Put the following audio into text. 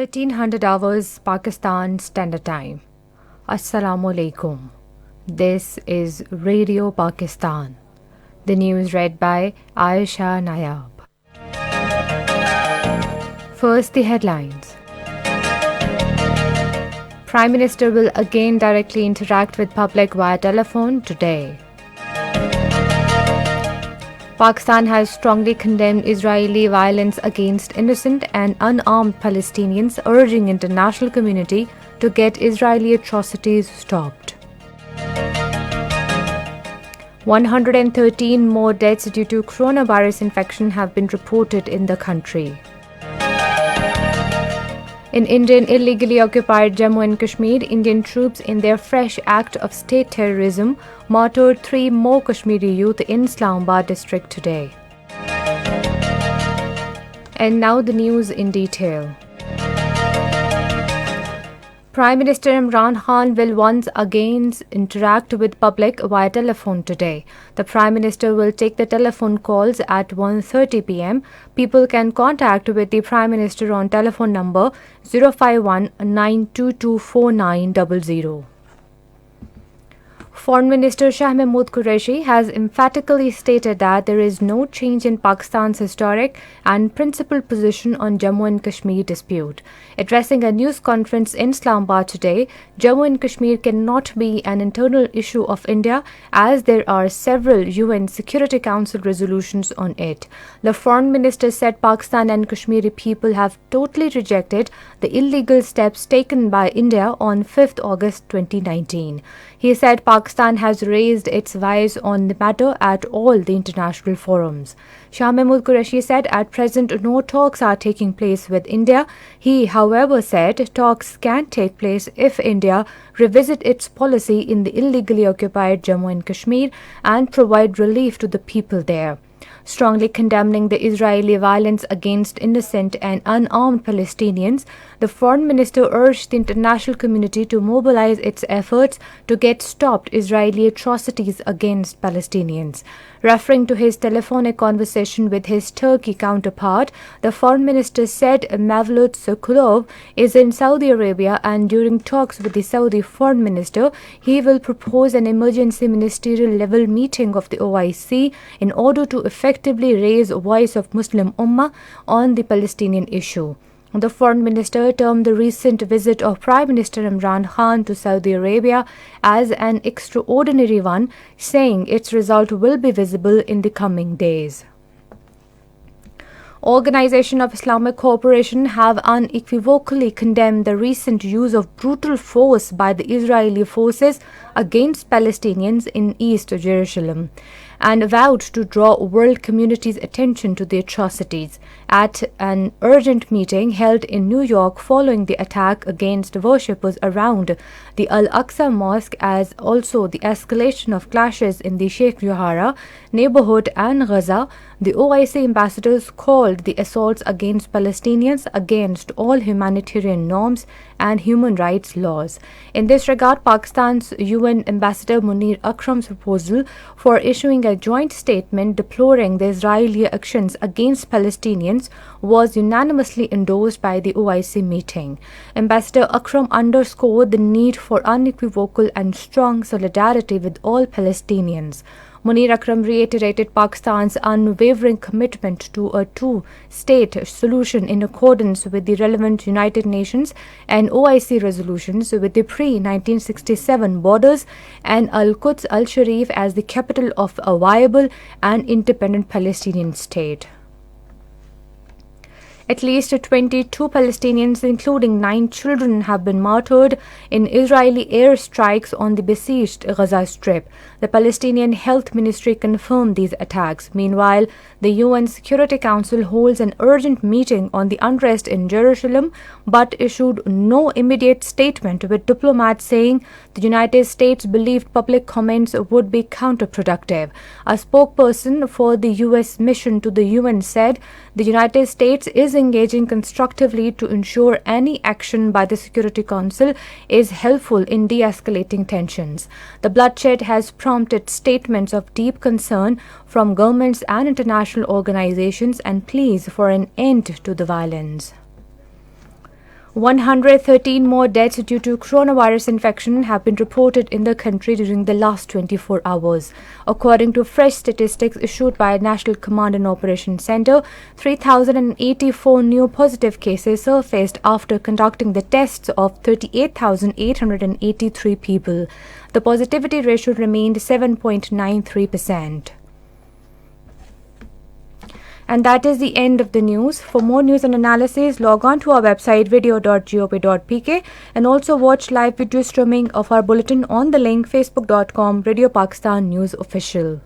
1300 hours Pakistan Standard Time. Assalamu alaikum. This is Radio Pakistan. The news read by Aisha Nayab. First, the headlines. Prime Minister will again directly interact with public via telephone today. Pakistan has strongly condemned Israeli violence against innocent and unarmed Palestinians, urging international community to get Israeli atrocities stopped. 113 more deaths due to coronavirus infection have been reported in the country. In Indian illegally occupied Jammu and Kashmir, Indian troops in their fresh act of state terrorism martyred 3 more Kashmiri youth in Islamabad district today. And now the news in detail. Prime Minister Imran Khan will once again interact with public via telephone today. The Prime Minister will take the telephone calls at 1:30 p.m. People can contact with the Prime Minister on telephone number 051 922 4900. Foreign Minister Shah Mahmood Qureshi has emphatically stated that there is no change in Pakistan's historic and principled position on Jammu and Kashmir dispute. Addressing a news conference in Islamabad today, Jammu and Kashmir cannot be an internal issue of India as there are several UN Security Council resolutions on it. The Foreign Minister said Pakistan and Kashmiri people have totally rejected the illegal steps taken by India on 5th August 2019. He said Pakistan has raised its voice on the matter at all the international forums. Shah Mahmood Qureshi said at present no talks are taking place with India. He, however, said talks can take place if India revisit its policy in the illegally occupied Jammu and Kashmir and provide relief to the people there. Strongly condemning the Israeli violence against innocent and unarmed Palestinians, the Foreign Minister urged the international community to mobilize its efforts to get stopped Israeli atrocities against Palestinians. Referring to his telephonic conversation with his Turkey counterpart, the Foreign Minister said Mevlut Sokolov is in Saudi Arabia and during talks with the Saudi Foreign Minister, he will propose an emergency ministerial level meeting of the OIC in order to effectively raise the voice of Muslim Ummah on the Palestinian issue. The Foreign Minister termed the recent visit of Prime Minister Imran Khan to Saudi Arabia as an extraordinary one, saying its result will be visible in the coming days. Organization of Islamic Cooperation have unequivocally condemned the recent use of brutal force by the Israeli forces against Palestinians in East Jerusalem and vowed to draw world community's attention to the atrocities at an urgent meeting held in New York following the attack against worshippers around the Al-Aqsa Mosque, as also the escalation of clashes in the Sheikh Jarrah neighborhood and Gaza. The OIC ambassadors called the assaults against Palestinians against all humanitarian norms and human rights laws. In this regard, Pakistan's UN Ambassador Munir Akram's proposal for issuing a joint statement deploring the Israeli actions against Palestinians was unanimously endorsed by the OIC meeting. Ambassador Akram underscored the need for unequivocal and strong solidarity with all Palestinians. Munir Akram reiterated Pakistan's unwavering commitment to a two-state solution in accordance with the relevant United Nations and OIC resolutions with the pre-1967 borders and Al-Quds Al-Sharif as the capital of a viable and independent Palestinian state. At least 22 Palestinians, including 9 children, have been martyred in Israeli airstrikes on the besieged Gaza Strip. The Palestinian Health Ministry confirmed these attacks. Meanwhile, the UN Security Council holds an urgent meeting on the unrest in Jerusalem but issued no immediate statement, with diplomats saying the United States believed public comments would be counterproductive. A spokesperson for the US mission to the UN said the United States is engaging constructively to ensure any action by the Security Council is helpful in de-escalating tensions. The bloodshed has prompted statements of deep concern from governments and international organizations and pleas for an end to the violence. 113 more deaths due to coronavirus infection have been reported in the country during the last 24 hours. According to fresh statistics issued by National Command and Operations Center, 3,084 new positive cases surfaced after conducting the tests of 38,883 people. The positivity ratio remained 7.93%. And that is the end of the news. For more news and analysis, log on to our website video.gop.pk and also watch live video streaming of our bulletin on the link facebook.com Radio Pakistan News Official.